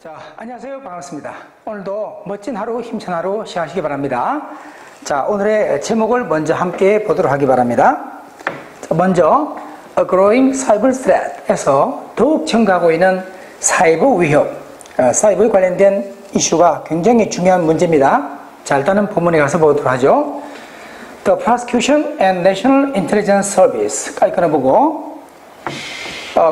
자, 안녕하세요. 반갑습니다. 오늘도 멋진 하루, 힘찬 하루 시작하시기 바랍니다. 자, 오늘의 제목을 먼저 함께 보도록 하기 바랍니다. 자, 먼저 A Growing Cyber Threat에서 더욱 증가하고 있는 사이버 위협, 사이버에 관련된 이슈가 굉장히 중요한 문제입니다. 자, 일단은 본문에 가서 보도록 하죠. The Prosecution and National Intelligence Service까지 끊어보고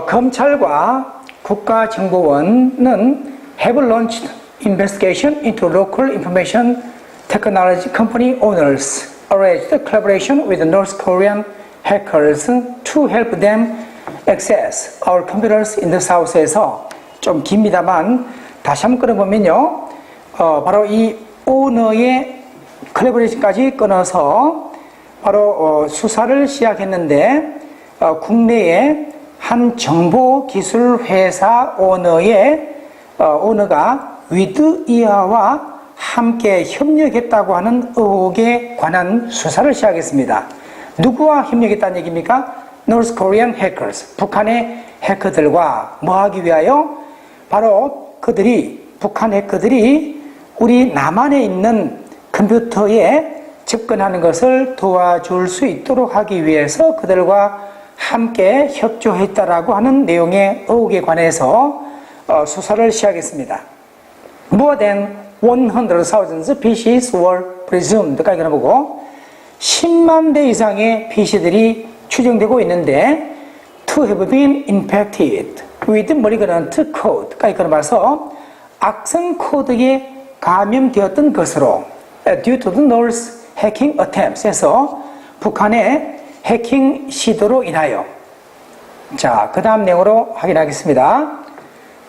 검찰과 국가정보원은 have launched investigation into local information technology company owners arranged collaboration with North Korean hackers to help them access our computers in the South에서 좀 깁니다만 다시 한번 끊어보면요, 바로 이 오너의 콜라보레이션까지 끊어서 바로 수사를 시작했는데 국내에 한 정보기술회사 오너가 위드이아와 함께 협력했다고 하는 의혹에 관한 수사를 시작했습니다. 누구와 협력했다는 얘기입니까? North Korean hackers, 북한의 해커들과 뭐 하기 위하여? 바로 북한 해커들이 우리 남한에 있는 컴퓨터에 접근하는 것을 도와줄 수 있도록 하기 위해서 그들과 함께 협조했다라고 하는 내용의 의혹에 관해서 수사를 시작했습니다. More than 100,000 PCs were presumed. 까지 보고 10만 대 이상의 PC들이 추정되고 있는데 to have been infected with malignant code. 까지 봐서 악성 코드에 감염되었던 것으로 due to the North hacking attempts에서 북한의 해킹 시도로 인하여. 자, 그 다음 내용으로 확인하겠습니다.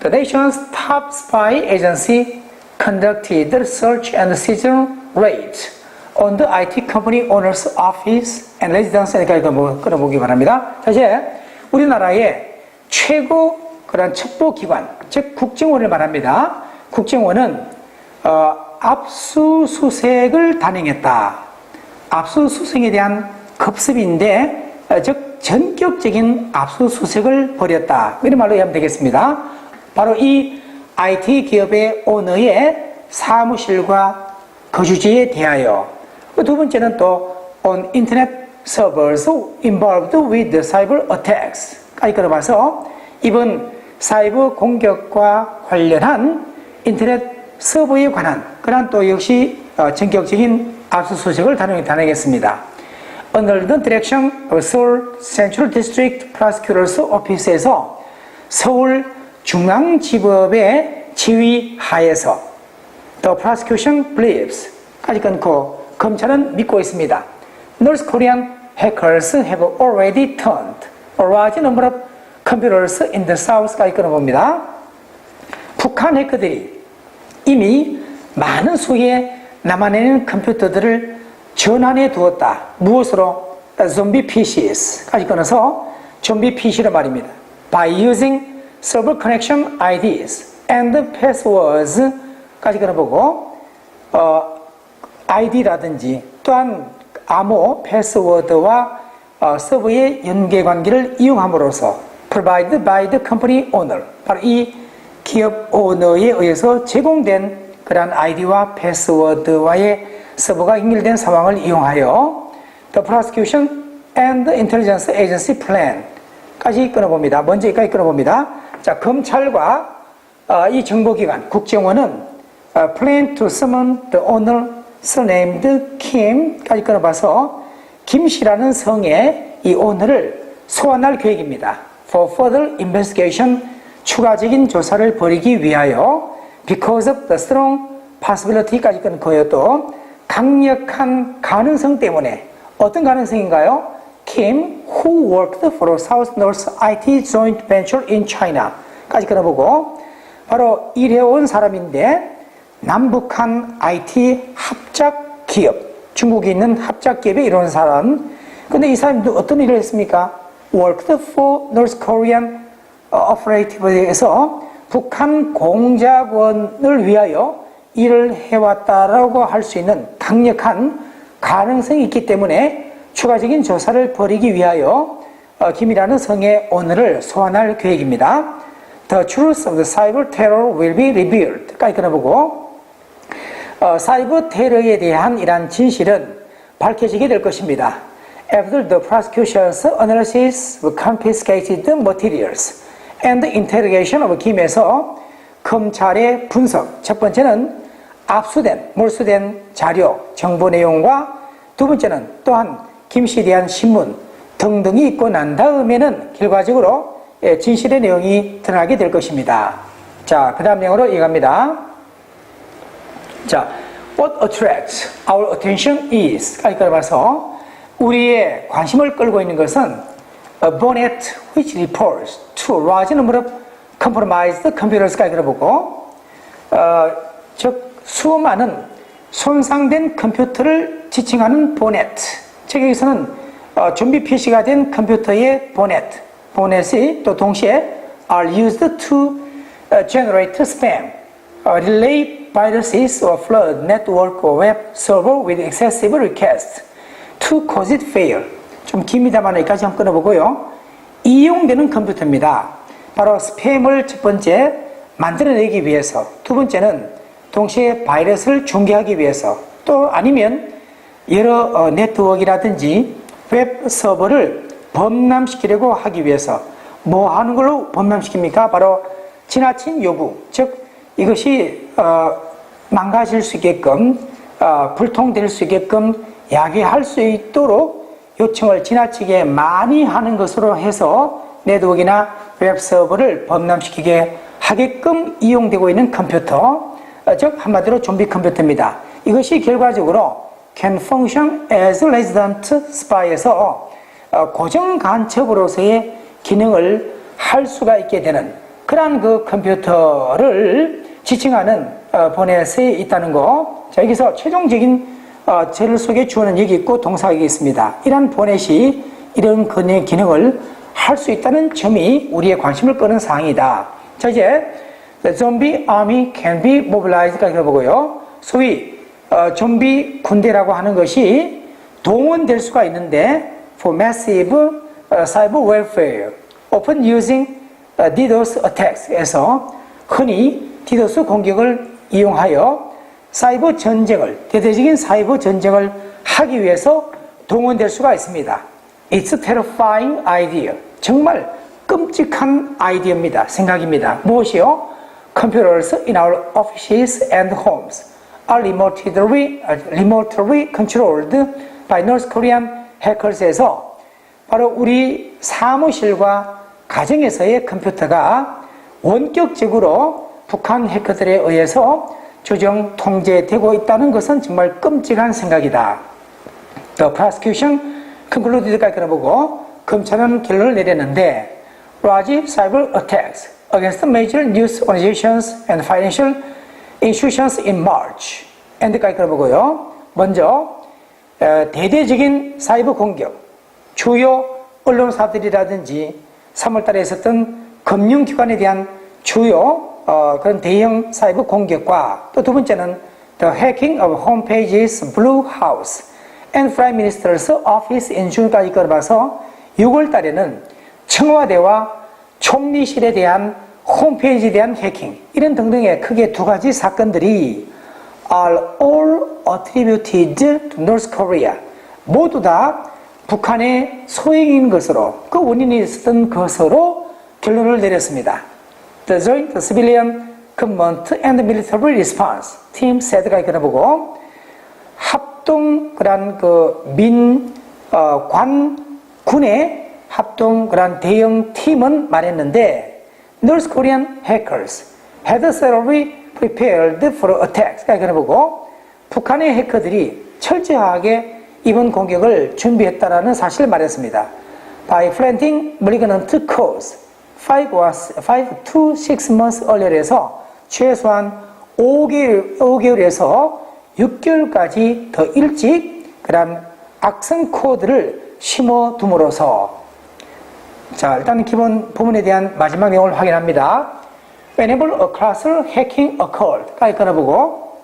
The nation's top spy agency conducted search and seizure raids on the IT company owner's office and residence. 끌어보기 바랍니다. 자, 이제 우리나라의 최고 그런 첩보기관, 즉 국정원을 말합니다. 국정원은 압수수색을 단행했다. 압수수색에 대한 급습인데, 즉 전격적인 압수수색을 벌였다. 이런 말로 이해하면 되겠습니다. 바로 이 IT 기업의 오너의 사무실과 거주지에 대하여. 두 번째는 또 on internet servers involved with the cyber attacks 까지 끌어봐서 이번 사이버 공격과 관련한 인터넷 서버에 관한 그런 또 역시 전격적인 압수수색을 단행했습니다. Under the direction of Seoul Central District Prosecutor's Office에서 서울 중앙지법의 지휘 하에서 The prosecution believes 까지 끊고 검찰은 믿고 있습니다. North Korean hackers have already turned a large number of computers in the South까지 끊어봅니다. 북한 해커들이 이미 많은 수의 남한에 있는 컴퓨터들을 전환해 두었다. 무엇으로? 좀비 PCs까지 끊어서 좀비 PC로 말입니다. By using server connection IDs and passwords까지 끊어보고 ID라든지 또한 암호, 패스워드와 서버의 연계관계를 이용함으로써 provided by the company owner, 바로 이 기업 오너에 의해서 제공된 그러한 아이디와 패스워드와의 서버가 연결된 상황을 이용하여 The Prosecution and Intelligence Agency Plan까지 끊어봅니다. 먼저 여기까지 끊어봅니다. 자, 검찰과 이 정보기관, 국정원은 Plan to summon the owner surnamed Kim까지 끊어봐서 김 씨라는 성의 이 오너를 소환할 계획입니다. For further investigation, 추가적인 조사를 벌이기 위하여 because of the strong possibility까지 끊고요. 또 강력한 가능성 때문에 어떤 가능성인가요? Kim, who worked for South North IT Joint Venture in China까지 끊어보고 바로 일해온 사람인데 남북한 IT 합작 기업, 중국에 있는 합작 기업에 이루는 사람. 근데 이 사람도 어떤 일을 했습니까? Worked for North Korean Operative에서 북한 공작원을 위하여 일을 해왔다라고 할 수 있는 강력한 가능성이 있기 때문에 추가적인 조사를 벌이기 위하여 김이라는 성의 오너를 소환할 계획입니다. The truth of the cyber terror will be revealed. 까지 끊어보고 사이버 테러에 대한 이러한 진실은 밝혀지게 될 것입니다. After the prosecution's analysis of confiscated materials and the interrogation of 김에서 검찰의 분석, 첫 번째는 압수된, 몰수된 자료, 정보 내용과 두 번째는 또한 김 씨에 대한 신문 등등이 있고 난 다음에는 결과적으로 진실의 내용이 드러나게 될 것입니다. 자, 그 다음 내용으로 이어갑니다. 자, what attracts our attention is 까지 끌어봐서 우리의 관심을 끌고 있는 것은 a bonnet which reports to a large number of compromised computers까지 끌어보고 즉 수많은 손상된 컴퓨터를 지칭하는 보넷, 즉 여기서는 좀비 PC가 된 컴퓨터의 보넷이 또 동시에 are used to generate spam, relay viruses or flood network or web server with excessive requests to cause it fail. 좀 깁니다만 여기까지 한번 끊어보고요. 이용되는 컴퓨터입니다. 바로 스팸을 첫 번째 만들어내기 위해서, 두 번째는 동시에 바이러스를 중계하기 위해서, 또 아니면 여러 네트워크라든지 웹 서버를 범람시키려고 하기 위해서 뭐 하는 걸로 범람시킵니까? 바로 지나친 요구, 즉 이것이 망가질 수 있게끔 불통될 수 있게끔 야기할 수 있도록 요청을 지나치게 많이 하는 것으로 해서 네트워크나 웹 서버를 범람시키게 하게끔 이용되고 있는 컴퓨터, 즉 한마디로 좀비 컴퓨터입니다. 이것이 결과적으로 can function as resident spy에서 고정 간첩으로서의 기능을 할 수가 있게 되는 그러한 그 컴퓨터를 지칭하는 보넷에 있다는 거. 자, 여기서 최종적인 재를 속에 주어는 여기 있고 동사가 여기 있습니다. 이러한 보넷이 이런 기능을 할 수 있다는 점이 우리의 관심을 끄는 사항이다. 자, 이제 The zombie army can be mobilized까지 해보고요. 소위 좀비 군대라고 하는 것이 동원될 수가 있는데 for massive cyber warfare, often using DDoS attacks.에서 흔히 DDoS 공격을 이용하여 사이버 전쟁을, 대대적인 사이버 전쟁을 하기 위해서 동원될 수가 있습니다. It's a terrifying idea. 정말 끔찍한 아이디어입니다. 생각입니다. 무엇이요? Computers in our offices and homes are remotely controlled by North Korean hackers에서 바로 우리 사무실과 가정에서의 컴퓨터가 원격적으로 북한 해커들에 의해서 조정 통제되고 있다는 것은 정말 끔찍한 생각이다. The prosecution concluded까지 끊어보고 검찰은 결론을 내렸는데 large cyber attacks against major news organizations and financial institutions in March. end까지 끊어보고요. 먼저 대대적인 사이버 공격, 주요 언론사들이라든지 3월달에 있었던 금융기관에 대한 주요 그런 대형 사이버 공격과 또 두 번째는 the hacking of homepages Blue House and Prime Minister's Office in June까지 끌어봐서 6월달에는 청와대와 총리실에 대한 홈페이지에 대한 해킹, 이런 등등의 크게 두 가지 사건들이 are all attributed to North Korea. 모두 다 북한의 소행인 것으로, 그 원인이 있었던 것으로 결론을 내렸습니다. The Joint Civilian Command and Military Response Team said까지 끊어보고 합동 그런 군의 합동 그런 대형 팀은 말했는데 North Korean hackers had thoroughly prepared for attacks. 까지 끊어보고 북한의 해커들이 철저하게 이번 공격을 준비했다라는 사실을 말했습니다. By planting malignant cause 5 to 6 months earlier에서 최소한 5개월에서 6개월까지 더 일찍 그런 악성 코드를 심어둠으로써, 자, 일단 기본 부분에 대한 마지막 내용을 확인합니다. Whenever a cluster hacking occurred 까지 끊어보고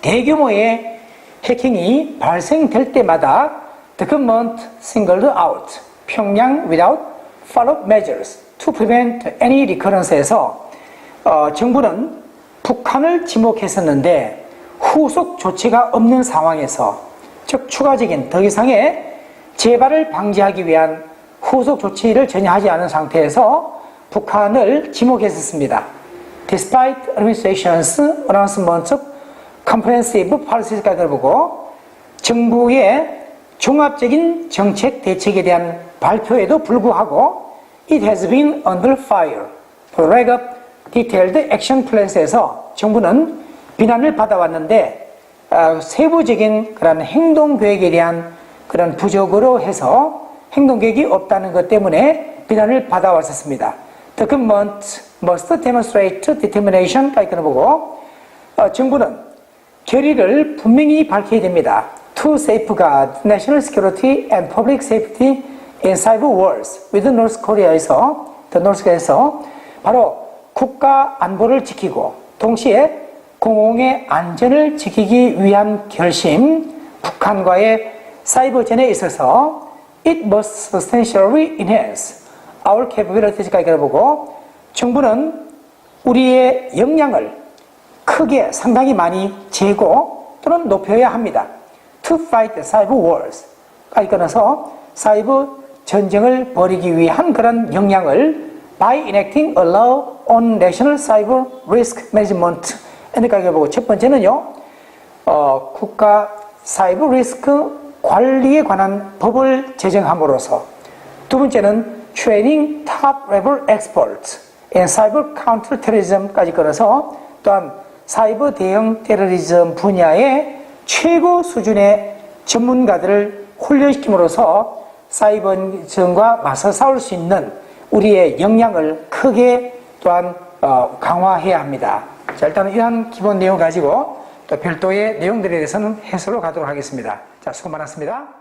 대규모의 해킹이 발생될 때마다 the government singled out 평양 without follow-up measures to prevent any recurrence에서 정부는 북한을 지목했었는데 후속 조치가 없는 상황에서, 즉 추가적인 더 이상의 재발을 방지하기 위한 후속 조치를 전혀 하지 않은 상태에서 북한을 지목했었습니다. Despite administration's announcement of comprehensive policies,까지 들어보고 정부의 종합적인 정책 대책에 대한 발표에도 불구하고 it has been under fire for lack of detailed action plans에서 정부는 비난을 받아왔는데 세부적인 그런 행동 계획에 대한 그런 부족으로 해서 행동 계획이 없다는 것 때문에 비난을 받아왔었습니다. The government must demonstrate determination까지 끊어보고 정부는 결의를 분명히 밝혀야 됩니다. To safeguard national security and public safety in cyber wars with North Korea에서 바로 국가 안보를 지키고 동시에 공공의 안전을 지키기 위한 결심, 북한과의 사이버전에 있어서 it must substantially enhance our capabilities까지 보고 정부는 우리의 역량을 크게 상당히 많이 재고 또는 높여야 합니다. To fight cyber wars까지 끊어서 사이버 전쟁을 벌이기 위한 그런 역량을 by enacting a law on national cyber risk management 까지 보고 첫 번째는요, 국가 사이버 리스크 관리에 관한 법을 제정함으로써 두 번째는 training top level experts in cyber counterterrorism까지 끌어서 또한 사이버 대응 테러리즘 분야의 최고 수준의 전문가들을 훈련시킴으로써 사이버전과 맞서 싸울 수 있는 우리의 역량을 크게 또한 강화해야 합니다. 자, 일단은 이러한 기본 내용 가지고 또 별도의 내용들에 대해서는 해설로 가도록 하겠습니다. 자, 수고 많았습니다.